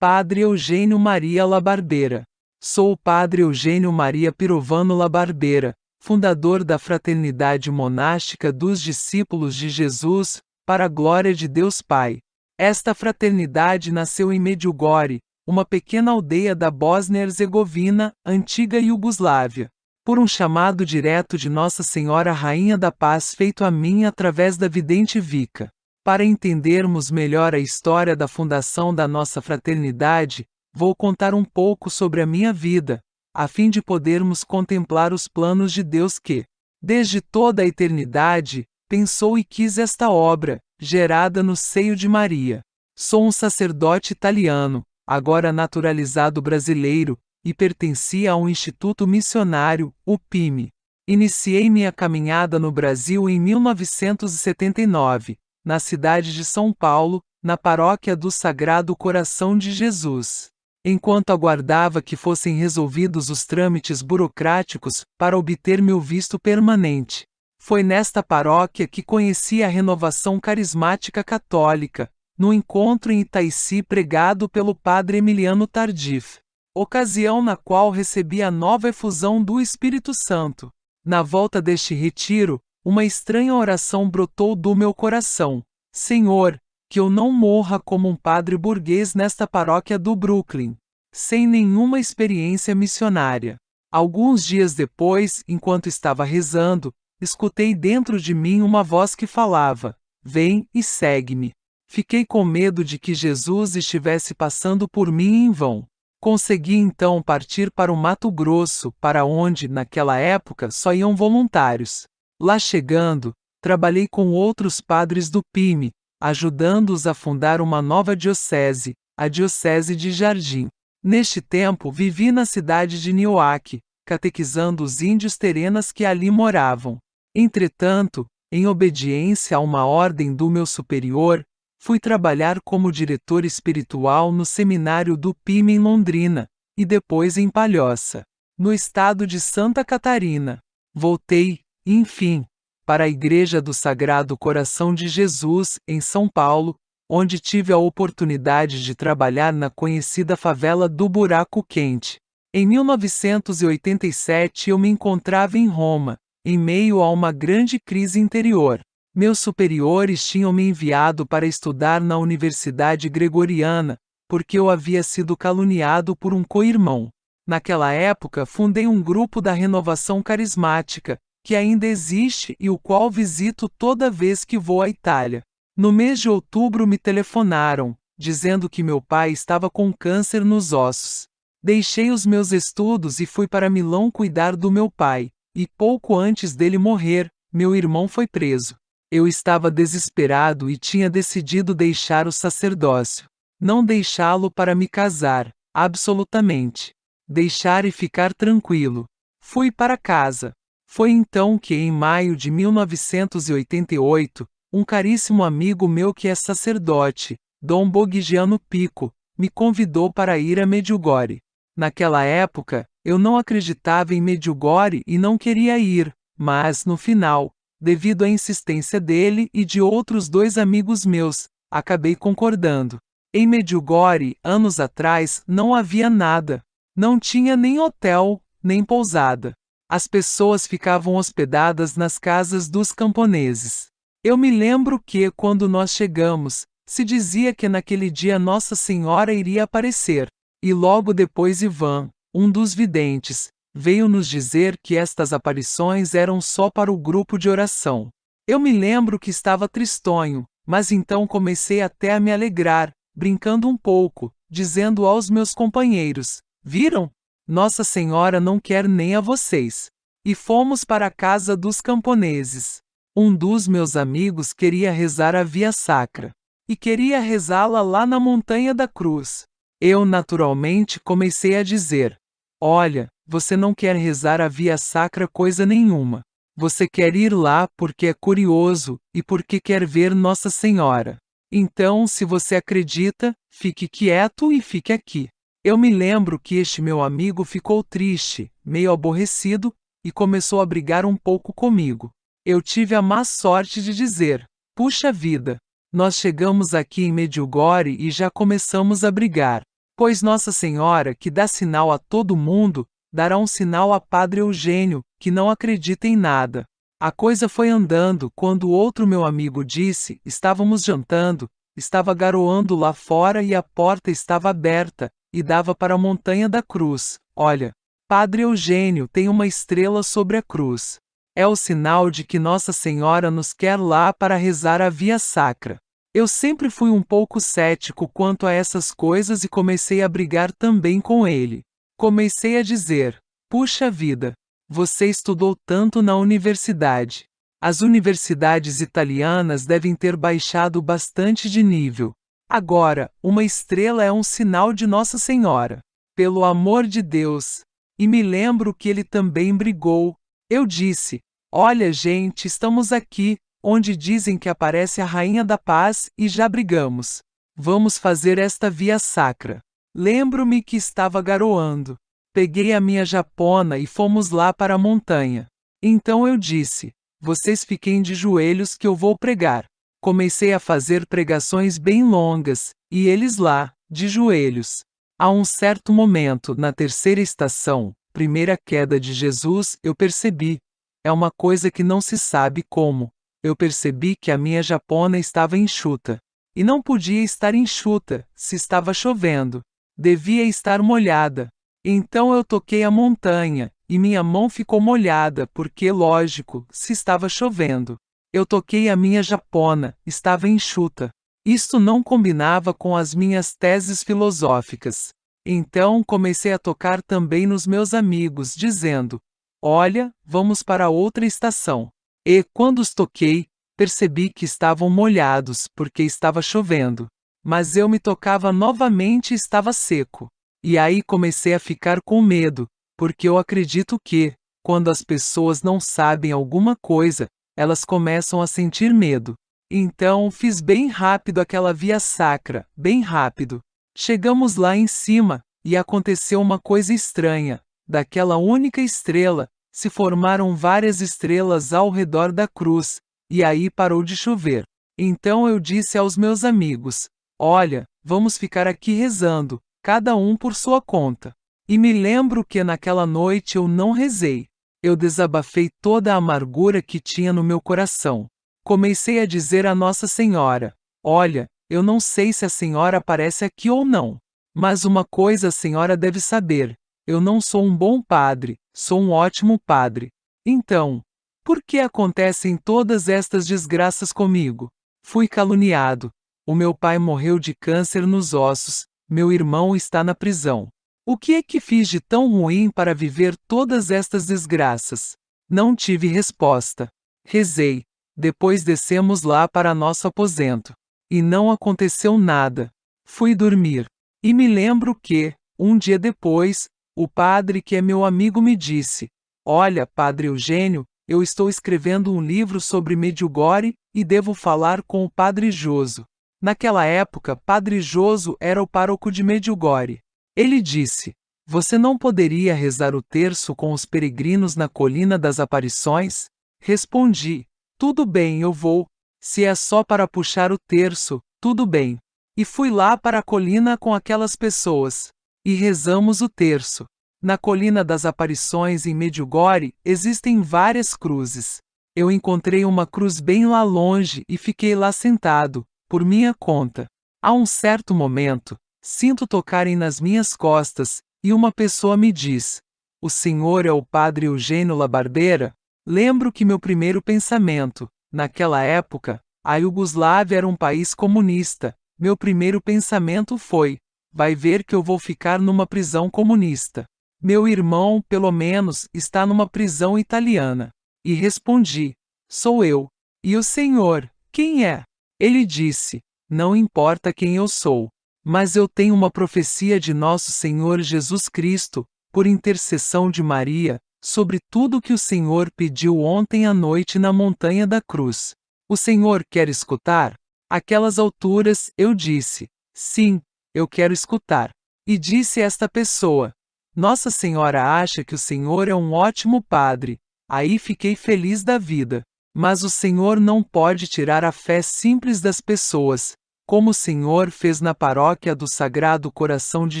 Padre Eugênio Maria Labarbera. Sou o Padre Eugênio Maria Pirovano Labarbera, fundador da Fraternidade Monástica dos Discípulos de Jesus, para a glória de Deus Pai. Esta fraternidade nasceu em Medjugorje, uma pequena aldeia da Bósnia-Herzegovina, antiga Iugoslávia, por um chamado direto de Nossa Senhora Rainha da Paz feito a mim através da vidente Vika. Para entendermos melhor a história da fundação da nossa fraternidade, vou contar um pouco sobre a minha vida, a fim de podermos contemplar os planos de Deus que, desde toda a eternidade, pensou e quis esta obra, gerada no seio de Maria. Sou um sacerdote italiano, agora naturalizado brasileiro, e pertencia a um instituto missionário, o PIME. Iniciei minha caminhada no Brasil em 1979, na cidade de São Paulo, na paróquia do Sagrado Coração de Jesus. Enquanto aguardava que fossem resolvidos os trâmites burocráticos para obter meu visto permanente. Foi nesta paróquia que conheci a renovação carismática católica, no encontro em Itaici pregado pelo padre Emiliano Tardif, ocasião na qual recebi a nova efusão do Espírito Santo. Na volta deste retiro, uma estranha oração brotou do meu coração: Senhor, que eu não morra como um padre burguês nesta paróquia do Brooklyn, sem nenhuma experiência missionária. Alguns dias depois, enquanto estava rezando, escutei dentro de mim uma voz que falava: vem e segue-me. Fiquei com medo de que Jesus estivesse passando por mim em vão. Consegui então partir para o Mato Grosso, para onde, naquela época, só iam voluntários. Lá chegando, trabalhei com outros padres do PIME, ajudando-os a fundar uma nova diocese, a Diocese de Jardim. Neste tempo vivi na cidade de Nioaque, catequizando os índios terenas que ali moravam. Entretanto, em obediência a uma ordem do meu superior, fui trabalhar como diretor espiritual no seminário do PIME em Londrina, e depois em Palhoça, no estado de Santa Catarina. Voltei, enfim, para a Igreja do Sagrado Coração de Jesus, em São Paulo, onde tive a oportunidade de trabalhar na conhecida favela do Buraco Quente. Em 1987 eu me encontrava em Roma, em meio a uma grande crise interior. Meus superiores tinham me enviado para estudar na Universidade Gregoriana, porque eu havia sido caluniado por um co-irmão. Naquela época fundei um grupo da Renovação Carismática, que ainda existe e o qual visito toda vez que vou à Itália. No mês de outubro me telefonaram, dizendo que meu pai estava com câncer nos ossos. Deixei os meus estudos e fui para Milão cuidar do meu pai, e pouco antes dele morrer, meu irmão foi preso. Eu estava desesperado e tinha decidido deixar o sacerdócio. Não deixá-lo para me casar, absolutamente. Deixar e ficar tranquilo. Fui para casa. Foi então que, em maio de 1988, um caríssimo amigo meu que é sacerdote, Dom Boggiano Pico, me convidou para ir a Medjugorje. Naquela época, eu não acreditava em Medjugorje e não queria ir, mas, no final, devido à insistência dele e de outros dois amigos meus, acabei concordando. Em Medjugorje, anos atrás, não havia nada. Não tinha nem hotel, nem pousada. As pessoas ficavam hospedadas nas casas dos camponeses. Eu me lembro que, quando nós chegamos, se dizia que naquele dia Nossa Senhora iria aparecer. E logo depois Ivan, um dos videntes, veio nos dizer que estas aparições eram só para o grupo de oração. Eu me lembro que estava tristonho, mas então comecei até a me alegrar, brincando um pouco, dizendo aos meus companheiros: viram? Nossa Senhora não quer nem a vocês. E fomos para a casa dos camponeses. Um dos meus amigos queria rezar a Via Sacra. E queria rezá-la lá na Montanha da Cruz. Eu naturalmente comecei a dizer: olha, você não quer rezar a Via Sacra coisa nenhuma. Você quer ir lá porque é curioso, e porque quer ver Nossa Senhora. Então, se você acredita, fique quieto e fique aqui. Eu me lembro que este meu amigo ficou triste, meio aborrecido, e começou a brigar um pouco comigo. Eu tive a má sorte de dizer: puxa vida, nós chegamos aqui em Medjugorje e já começamos a brigar. Pois Nossa Senhora, que dá sinal a todo mundo, dará um sinal a Padre Eugênio, que não acredita em nada. A coisa foi andando quando outro meu amigo disse: estávamos jantando, estava garoando lá fora e a porta estava aberta, e dava para a Montanha da Cruz. Olha, Padre Eugênio, tem uma estrela sobre a cruz. É o sinal de que Nossa Senhora nos quer lá para rezar a Via Sacra. Eu sempre fui um pouco cético quanto a essas coisas e comecei a brigar também com ele. Comecei a dizer: puxa vida, você estudou tanto na universidade. As universidades italianas devem ter baixado bastante de nível. Agora, uma estrela é um sinal de Nossa Senhora. Pelo amor de Deus! E me lembro que ele também brigou. Eu disse: olha, gente, estamos aqui, onde dizem que aparece a Rainha da Paz, e já brigamos. Vamos fazer esta Via Sacra. Lembro-me que estava garoando. Peguei a minha japona e fomos lá para a montanha. Então eu disse: vocês fiquem de joelhos que eu vou pregar. Comecei a fazer pregações bem longas, e eles lá, de joelhos. A um certo momento, na terceira estação, primeira queda de Jesus, eu percebi. É uma coisa que não se sabe como. Eu percebi que a minha japona estava enxuta. E não podia estar enxuta, se estava chovendo. Devia estar molhada. Então eu toquei a montanha, e minha mão ficou molhada porque, lógico, se estava chovendo. Eu toquei a minha japona, estava enxuta. Isto não combinava com as minhas teses filosóficas. Então comecei a tocar também nos meus amigos, dizendo: olha, vamos para outra estação. E, quando os toquei, percebi que estavam molhados, porque estava chovendo. Mas eu me tocava novamente e estava seco. E aí comecei a ficar com medo, porque eu acredito que, quando as pessoas não sabem alguma coisa, elas começam a sentir medo. Então fiz bem rápido aquela Via Sacra, bem rápido. Chegamos lá em cima, e aconteceu uma coisa estranha. Daquela única estrela, se formaram várias estrelas ao redor da cruz, e aí parou de chover. Então eu disse aos meus amigos: olha, vamos ficar aqui rezando, cada um por sua conta. E me lembro que naquela noite eu não rezei. Eu desabafei toda a amargura que tinha no meu coração. Comecei a dizer a Nossa Senhora: olha, eu não sei se a senhora aparece aqui ou não. Mas uma coisa a senhora deve saber: eu não sou um bom padre, sou um ótimo padre. Então, por que acontecem todas estas desgraças comigo? Fui caluniado. O meu pai morreu de câncer nos ossos, meu irmão está na prisão. O que é que fiz de tão ruim para viver todas estas desgraças? Não tive resposta. Rezei. Depois descemos lá para nosso aposento. E não aconteceu nada. Fui dormir. E me lembro que, um dia depois, o padre que é meu amigo me disse: olha, Padre Eugênio, eu estou escrevendo um livro sobre Medjugorje e devo falar com o Padre Joso. Naquela época, Padre Joso era o pároco de Medjugorje. Ele disse: você não poderia rezar o terço com os peregrinos na Colina das Aparições? Respondi: tudo bem, eu vou. Se é só para puxar o terço, tudo bem. E fui lá para a colina com aquelas pessoas. E rezamos o terço. Na Colina das Aparições em Medjugorje existem várias cruzes. Eu encontrei uma cruz bem lá longe e fiquei lá sentado, por minha conta. A um certo momento, sinto tocarem nas minhas costas, e uma pessoa me diz: o senhor é o Padre Eugênio Labarbeira? Lembro que meu primeiro pensamento, naquela época, a Iugoslávia era um país comunista. Meu primeiro pensamento foi: vai ver que eu vou ficar numa prisão comunista. Meu irmão, pelo menos, está numa prisão italiana. E respondi: sou eu. E o senhor, quem é? Ele disse: não importa quem eu sou. Mas eu tenho uma profecia de Nosso Senhor Jesus Cristo, por intercessão de Maria, sobre tudo que o Senhor pediu ontem à noite na Montanha da Cruz. O Senhor quer escutar? Àquelas alturas, eu disse: sim, eu quero escutar. E disse esta pessoa: Nossa Senhora acha que o Senhor é um ótimo padre. Aí fiquei feliz da vida. Mas o Senhor não pode tirar a fé simples das pessoas. como o Senhor fez na paróquia do Sagrado Coração de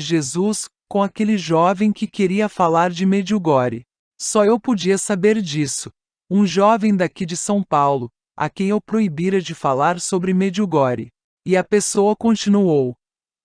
Jesus, com aquele jovem que queria falar de Medjugorje. Só eu podia saber disso. Um jovem daqui de São Paulo, a quem eu proibira de falar sobre Medjugorje. E a pessoa continuou: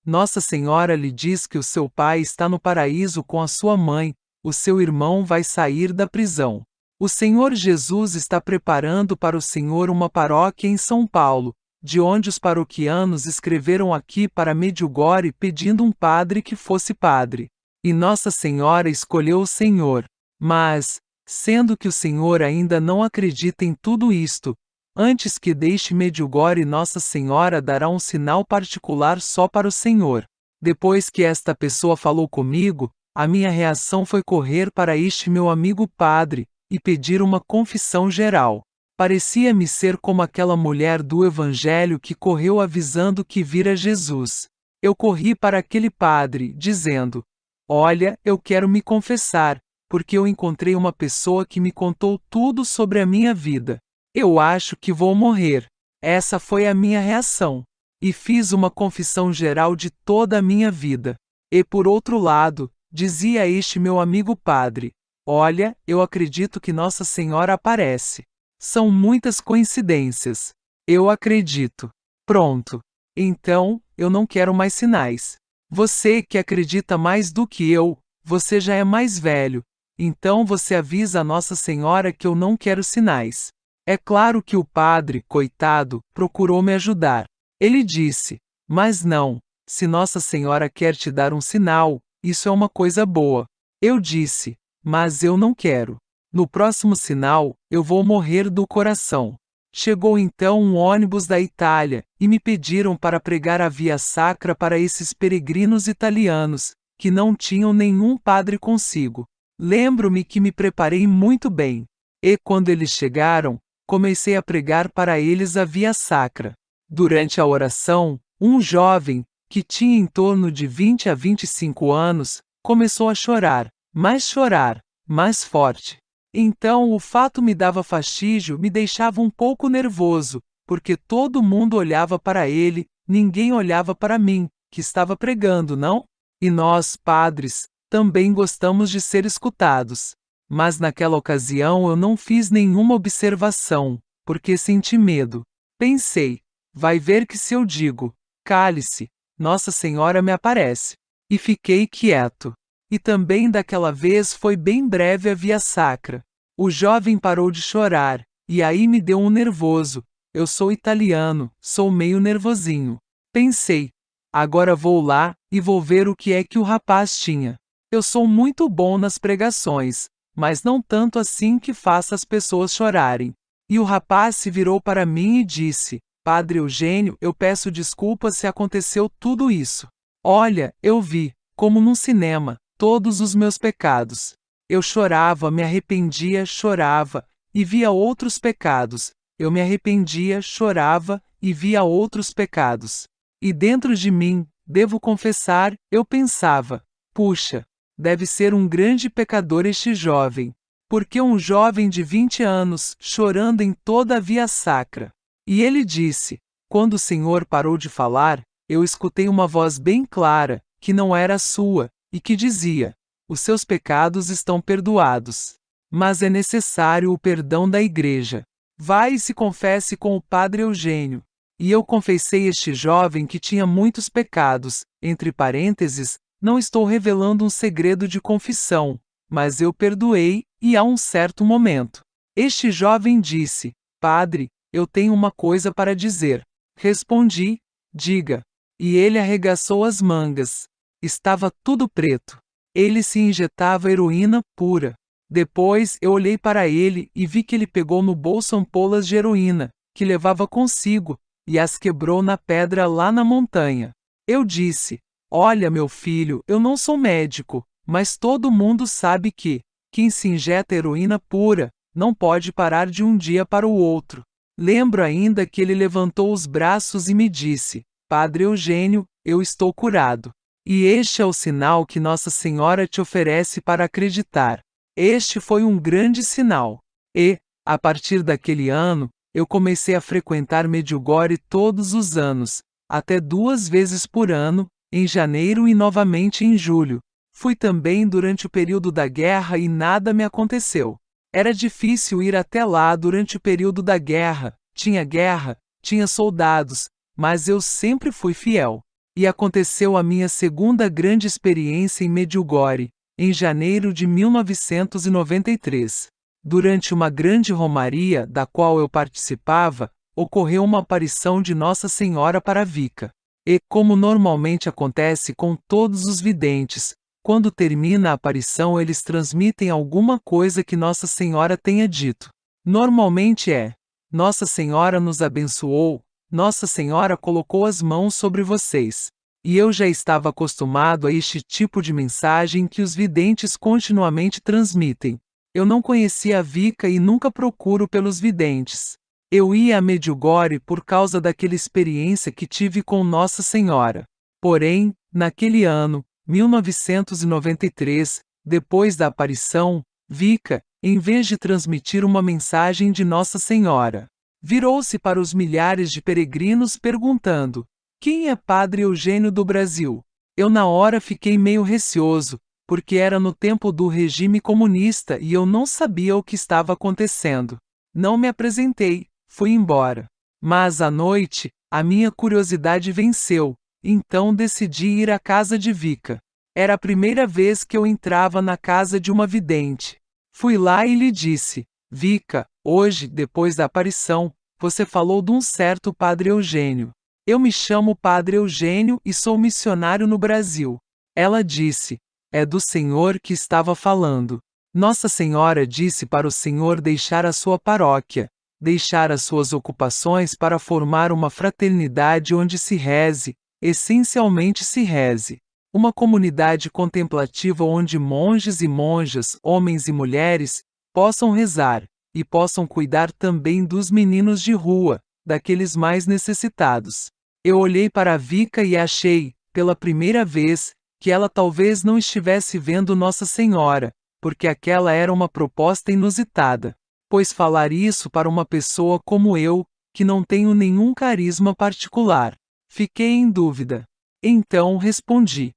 Nossa Senhora lhe diz que o seu pai está no paraíso com a sua mãe, o seu irmão vai sair da prisão. O Senhor Jesus está preparando para o Senhor uma paróquia em São Paulo, de onde os paroquianos escreveram aqui para Medjugorje pedindo um padre que fosse padre. E Nossa Senhora escolheu o Senhor. Mas, sendo que o Senhor ainda não acredita em tudo isto, antes que deixe Medjugorje, Nossa Senhora dará um sinal particular só para o Senhor. Depois que esta pessoa falou comigo, a minha reação foi correr para este meu amigo padre e pedir uma confissão geral. Parecia-me ser como aquela mulher do Evangelho que correu avisando que vira Jesus. Eu corri para aquele padre, dizendo: Olha, eu quero me confessar, porque eu encontrei uma pessoa que me contou tudo sobre a minha vida. Eu acho que vou morrer. Essa foi a minha reação. E fiz uma confissão geral de toda a minha vida. E por outro lado, dizia este meu amigo padre: Olha, eu acredito que Nossa Senhora aparece. São muitas coincidências. Eu acredito. Pronto. Então, eu não quero mais sinais. Você que acredita mais do que eu, você já é mais velho. Então você avisa a Nossa Senhora que eu não quero sinais. É claro que o padre, coitado, procurou me ajudar. Ele disse: Mas não, se Nossa Senhora quer te dar um sinal, isso é uma coisa boa. Eu disse: Mas eu não quero. No próximo sinal, eu vou morrer do coração. Chegou então um ônibus da Itália, e me pediram para pregar a Via Sacra para esses peregrinos italianos, que não tinham nenhum padre consigo. Lembro-me que me preparei muito bem. E quando eles chegaram, comecei a pregar para eles a Via Sacra. Durante a oração, um jovem, que tinha em torno de 20 a 25 anos, começou a chorar mais forte. Então o fato me dava fastígio, me deixava um pouco nervoso, porque todo mundo olhava para ele, ninguém olhava para mim, que estava pregando, não? E nós, padres, também gostamos de ser escutados. Mas naquela ocasião eu não fiz nenhuma observação, porque senti medo. Pensei: vai ver que se eu digo, cale-se, Nossa Senhora me aparece. E fiquei quieto. E também daquela vez foi bem breve a Via Sacra. O jovem parou de chorar, e aí me deu um nervoso. Eu sou italiano, sou meio nervosinho. Pensei: agora vou lá, e vou ver o que é que o rapaz tinha. Eu sou muito bom nas pregações, mas não tanto assim que faça as pessoas chorarem. E o rapaz se virou para mim e disse: Padre Eugênio, eu peço desculpas se aconteceu tudo isso. Olha, eu vi, como num cinema, todos os meus pecados. Eu chorava, me arrependia, chorava, e via outros pecados. Eu me arrependia, chorava, e via outros pecados. E dentro de mim, devo confessar, eu pensava: puxa, deve ser um grande pecador este jovem. Porque um jovem de 20 anos, chorando em toda a Via Sacra. E ele disse: quando o Senhor parou de falar, eu escutei uma voz bem clara, que não era a sua, e que dizia: os seus pecados estão perdoados. Mas é necessário o perdão da Igreja. Vai e se confesse com o Padre Eugênio. E eu confessei este jovem que tinha muitos pecados, entre parênteses, não estou revelando um segredo de confissão, mas eu perdoei, e a um certo momento. Este jovem disse: Padre, eu tenho uma coisa para dizer. Respondi: diga. E ele arregaçou as mangas. Estava tudo preto. Ele se injetava heroína pura. Depois eu olhei para ele e vi que ele pegou no bolso ampolas de heroína, que levava consigo, e as quebrou na pedra lá na montanha. Eu disse: olha, meu filho, eu não sou médico, mas todo mundo sabe que quem se injeta heroína pura não pode parar de um dia para o outro. Lembro ainda que ele levantou os braços e me disse: Padre Eugênio, eu estou curado. E este é o sinal que Nossa Senhora te oferece para acreditar. Este foi um grande sinal. E, a partir daquele ano, eu comecei a frequentar Medjugorje todos os anos, até 2 vezes por ano, em janeiro e novamente em julho. Fui também durante o período da guerra e nada me aconteceu. Era difícil ir até lá durante o período da guerra, tinha soldados, mas eu sempre fui fiel. E aconteceu a minha segunda grande experiência em Medjugorje, em janeiro de 1993. Durante uma grande romaria, da qual eu participava, ocorreu uma aparição de Nossa Senhora para Vika. E, como normalmente acontece com todos os videntes, quando termina a aparição eles transmitem alguma coisa que Nossa Senhora tenha dito. Normalmente é: Nossa Senhora nos abençoou, Nossa Senhora colocou as mãos sobre vocês. E eu já estava acostumado a este tipo de mensagem que os videntes continuamente transmitem. Eu não conhecia a Vika e nunca procuro pelos videntes. Eu ia a Medjugorje por causa daquela experiência que tive com Nossa Senhora. Porém, naquele ano, 1993, depois da aparição, Vika, em vez de transmitir uma mensagem de Nossa Senhora, virou-se para os milhares de peregrinos perguntando: quem é Padre Eugênio do Brasil? Eu na hora fiquei meio receoso, porque era no tempo do regime comunista e eu não sabia o que estava acontecendo. Não me apresentei, fui embora. Mas à noite, a minha curiosidade venceu, então decidi ir à casa de Vika. Era a primeira vez que eu entrava na casa de uma vidente. Fui lá e lhe disse: Vika, hoje, depois da aparição, você falou de um certo Padre Eugênio. Eu me chamo Padre Eugênio e sou missionário no Brasil. Ela disse: é do Senhor que estava falando. Nossa Senhora disse para o Senhor deixar a sua paróquia, deixar as suas ocupações para formar uma fraternidade onde se reze, essencialmente se reze. Uma comunidade contemplativa onde monges e monjas, homens e mulheres, possam rezar, e possam cuidar também dos meninos de rua, daqueles mais necessitados. Eu olhei para a Vika e achei, pela primeira vez, que ela talvez não estivesse vendo Nossa Senhora, porque aquela era uma proposta inusitada. Pois falar isso para uma pessoa como eu, que não tenho nenhum carisma particular. Fiquei em dúvida. Então respondi: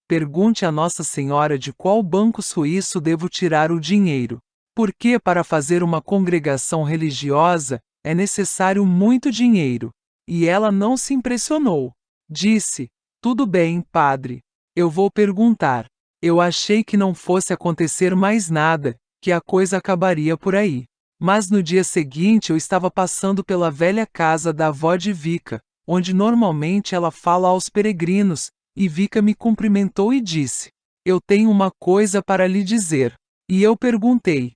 pergunte a Nossa Senhora de qual banco suíço devo tirar o dinheiro. Porque para fazer uma congregação religiosa, é necessário muito dinheiro. E ela não se impressionou. Disse: tudo bem, padre. Eu vou perguntar. Eu achei que não fosse acontecer mais nada, que a coisa acabaria por aí. Mas no dia seguinte eu estava passando pela velha casa da avó de Vika, onde normalmente ela fala aos peregrinos, e Vika me cumprimentou e disse: eu tenho uma coisa para lhe dizer. E eu perguntei: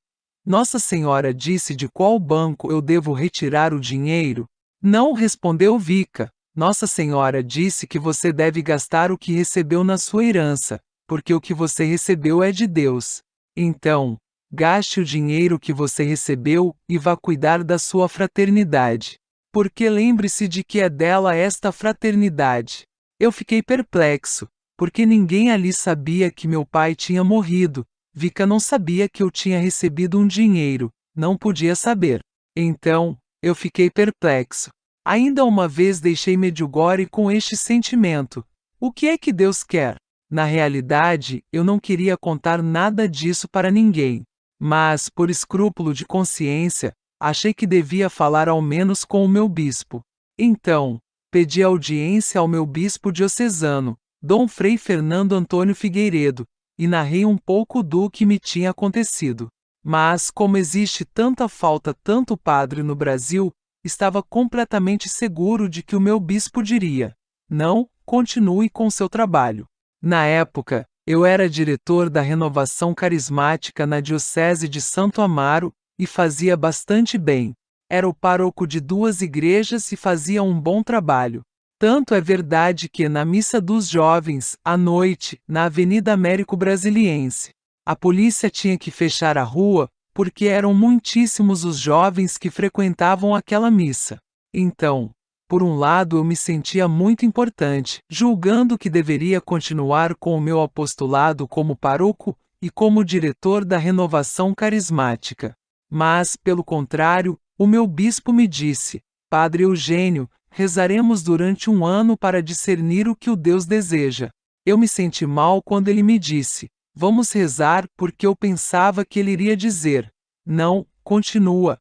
Nossa Senhora disse de qual banco eu devo retirar o dinheiro? Não, respondeu Vika. Nossa Senhora disse que você deve gastar o que recebeu na sua herança, porque o que você recebeu é de Deus. Então, gaste o dinheiro que você recebeu e vá cuidar da sua fraternidade. Porque lembre-se de que é dela esta fraternidade. Eu fiquei perplexo, porque ninguém ali sabia que meu pai tinha morrido. Vika não sabia que eu tinha recebido um dinheiro, não podia saber. Então, eu fiquei perplexo. Ainda uma vez deixei Medjugorje com este sentimento: o que é que Deus quer? Na realidade, eu não queria contar nada disso para ninguém. Mas, por escrúpulo de consciência, achei que devia falar ao menos com o meu bispo. Então, pedi audiência ao meu bispo diocesano, Dom Frei Fernando Antônio Figueiredo, e narrei um pouco do que me tinha acontecido. Mas, como existe tanta falta tanto padre no Brasil, estava completamente seguro de que o meu bispo diria: não, continue com seu trabalho. Na época, eu era diretor da Renovação Carismática na Diocese de Santo Amaro, e fazia bastante bem. Era o pároco de 2 igrejas e fazia um bom trabalho. Tanto é verdade que na Missa dos Jovens, à noite, na Avenida Américo Brasiliense, a polícia tinha que fechar a rua, porque eram muitíssimos os jovens que frequentavam aquela missa. Então, por um lado eu me sentia muito importante, julgando que deveria continuar com o meu apostolado como pároco e como diretor da Renovação Carismática. Mas, pelo contrário, o meu bispo me disse: Padre Eugênio, rezaremos durante um ano para discernir o que o Deus deseja. Eu me senti mal quando ele me disse: vamos rezar, porque eu pensava que ele iria dizer: não, continua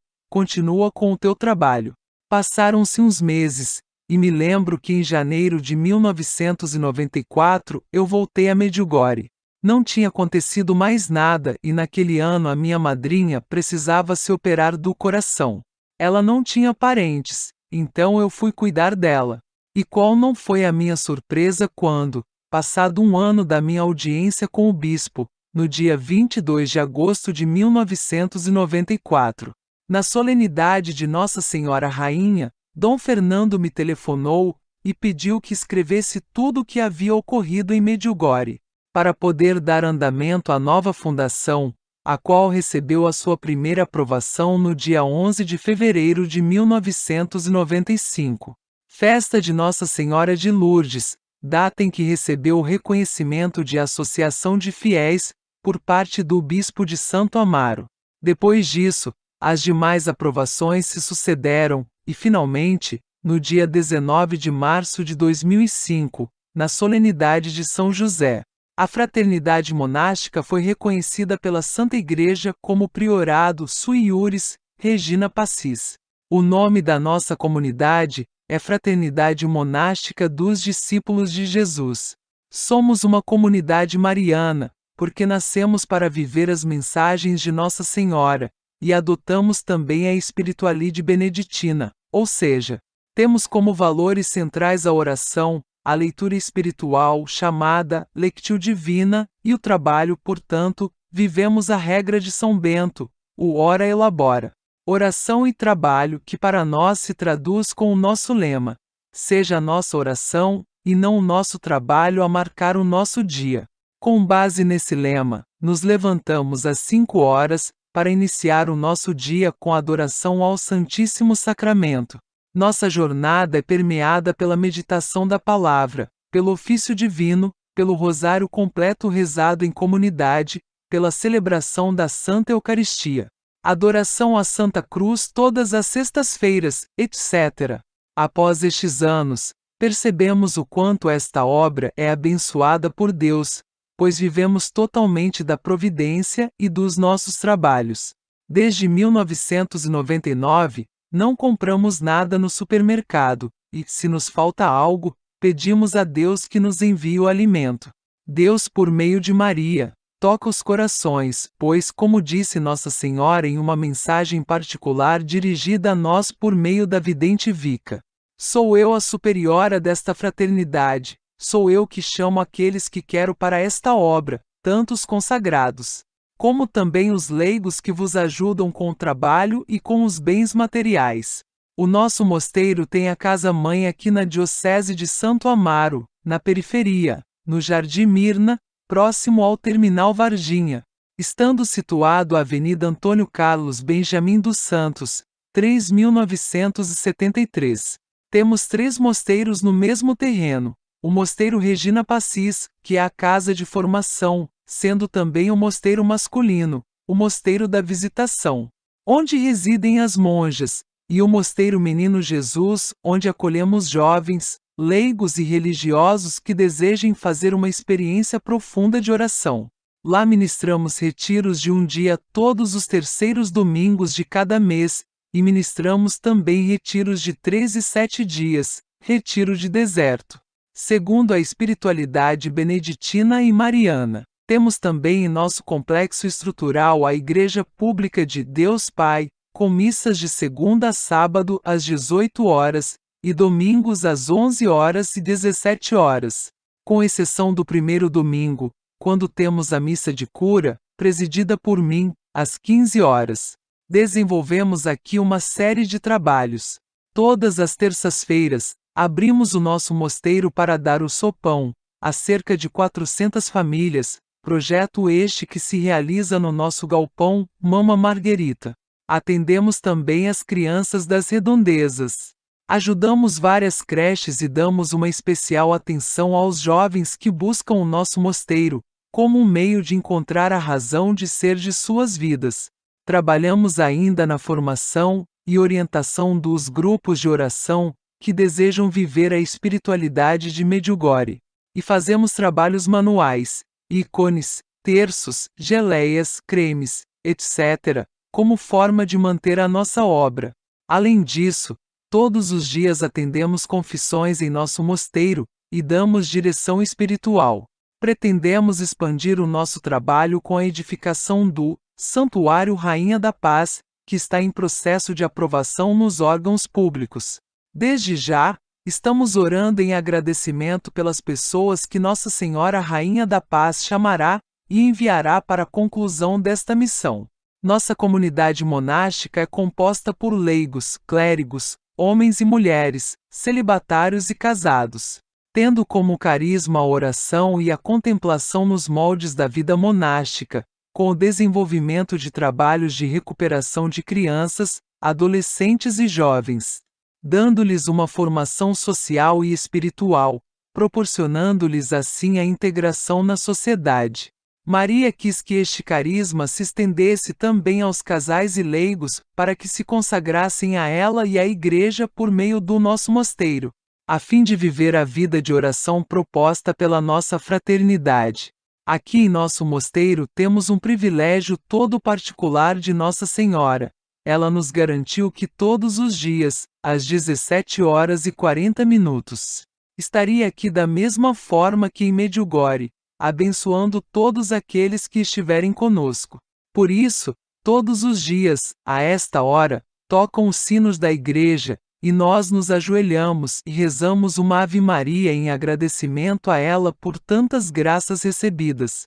com o teu trabalho. Passaram-se uns meses, e me lembro que em janeiro de 1994 eu voltei a Medjugorje. Não tinha acontecido mais nada e naquele ano a minha madrinha precisava se operar do coração. Ela não tinha parentes, então eu fui cuidar dela. E qual não foi a minha surpresa quando, passado um ano da minha audiência com o bispo, no dia 22 de agosto de 1994, na solenidade de Nossa Senhora Rainha, Dom Fernando me telefonou e pediu que escrevesse tudo o que havia ocorrido em Medjugorje, para poder dar andamento à nova fundação, a qual recebeu a sua primeira aprovação no dia 11 de fevereiro de 1995. Festa de Nossa Senhora de Lourdes, data em que recebeu o reconhecimento de Associação de Fiéis, por parte do Bispo de Santo Amaro. Depois disso, as demais aprovações se sucederam, e finalmente, no dia 19 de março de 2005, na solenidade de São José, a fraternidade monástica foi reconhecida pela Santa Igreja como Priorado Sui Iuris Regina Pacis. O nome da nossa comunidade é Fraternidade Monástica dos Discípulos de Jesus. Somos uma comunidade mariana, porque nascemos para viver as mensagens de Nossa Senhora, e adotamos também a espiritualidade beneditina, ou seja, temos como valores centrais a oração, a leitura espiritual, chamada Lectio Divina, e o trabalho, portanto, vivemos a regra de São Bento, o ora elabora. Oração e trabalho, que para nós se traduz com o nosso lema: seja a nossa oração, e não o nosso trabalho, a marcar o nosso dia. Com base nesse lema, nos levantamos às 5 horas, para iniciar o nosso dia com adoração ao Santíssimo Sacramento. Nossa jornada é permeada pela meditação da palavra, pelo ofício divino, pelo rosário completo rezado em comunidade, pela celebração da Santa Eucaristia, adoração à Santa Cruz todas as sextas-feiras, etc. Após estes anos, percebemos o quanto esta obra é abençoada por Deus, pois vivemos totalmente da providência e dos nossos trabalhos. Desde 1999, não compramos nada no supermercado, e, se nos falta algo, pedimos a Deus que nos envie o alimento. Deus, por meio de Maria, toca os corações, pois, como disse Nossa Senhora em uma mensagem particular dirigida a nós por meio da vidente Vica: sou eu a superiora desta fraternidade, sou eu que chamo aqueles que quero para esta obra, tanto os consagrados, como também os leigos que vos ajudam com o trabalho e com os bens materiais. O nosso mosteiro tem a casa-mãe aqui na Diocese de Santo Amaro, na periferia, no Jardim Mirna, próximo ao Terminal Varginha, estando situado à Avenida Antônio Carlos Benjamin dos Santos, 3973. Temos 3 mosteiros no mesmo terreno: o Mosteiro Regina Pacis, que é a casa de formação, sendo também o mosteiro masculino, o Mosteiro da Visitação, onde residem as monjas, e o Mosteiro Menino Jesus, onde acolhemos jovens, leigos e religiosos que desejem fazer uma experiência profunda de oração. Lá ministramos retiros de um dia todos os terceiros domingos de cada mês, e ministramos também retiros de 3 e 7 dias, retiro de deserto. Segundo a espiritualidade beneditina e mariana, temos também em nosso complexo estrutural a Igreja Pública de Deus Pai, com missas de segunda a sábado às 18 horas, e domingos às 11 horas e 17 horas. Com exceção do primeiro domingo, quando temos a missa de cura, presidida por mim, às 15 horas. Desenvolvemos aqui uma série de trabalhos. Todas as terças-feiras, abrimos o nosso mosteiro para dar o sopão a cerca de 400 famílias, projeto este que se realiza no nosso galpão Mama Marguerita. Atendemos também as crianças das redondezas. Ajudamos várias creches e damos uma especial atenção aos jovens que buscam o nosso mosteiro, como um meio de encontrar a razão de ser de suas vidas. Trabalhamos ainda na formação e orientação dos grupos de oração, que desejam viver a espiritualidade de Medjugorje. E fazemos trabalhos manuais, ícones, terços, geleias, cremes, etc., como forma de manter a nossa obra. Além disso, todos os dias atendemos confissões em nosso mosteiro e damos direção espiritual. Pretendemos expandir o nosso trabalho com a edificação do Santuário Rainha da Paz, que está em processo de aprovação nos órgãos públicos. Desde já, estamos orando em agradecimento pelas pessoas que Nossa Senhora Rainha da Paz chamará e enviará para a conclusão desta missão. Nossa comunidade monástica é composta por leigos, clérigos, homens e mulheres, celibatários e casados. Tendo como carisma a oração e a contemplação nos moldes da vida monástica, com o desenvolvimento de trabalhos de recuperação de crianças, adolescentes e jovens, dando-lhes uma formação social e espiritual, proporcionando-lhes assim a integração na sociedade. Maria quis que este carisma se estendesse também aos casais e leigos, para que se consagrassem a ela e à Igreja por meio do nosso mosteiro, a fim de viver a vida de oração proposta pela nossa fraternidade. Aqui em nosso mosteiro temos um privilégio todo particular de Nossa Senhora. Ela nos garantiu que todos os dias, às 17h40, estaria aqui da mesma forma que em Medjugorje, abençoando todos aqueles que estiverem conosco. Por isso, todos os dias, a esta hora, tocam os sinos da igreja, e nós nos ajoelhamos e rezamos uma Ave Maria em agradecimento a ela por tantas graças recebidas.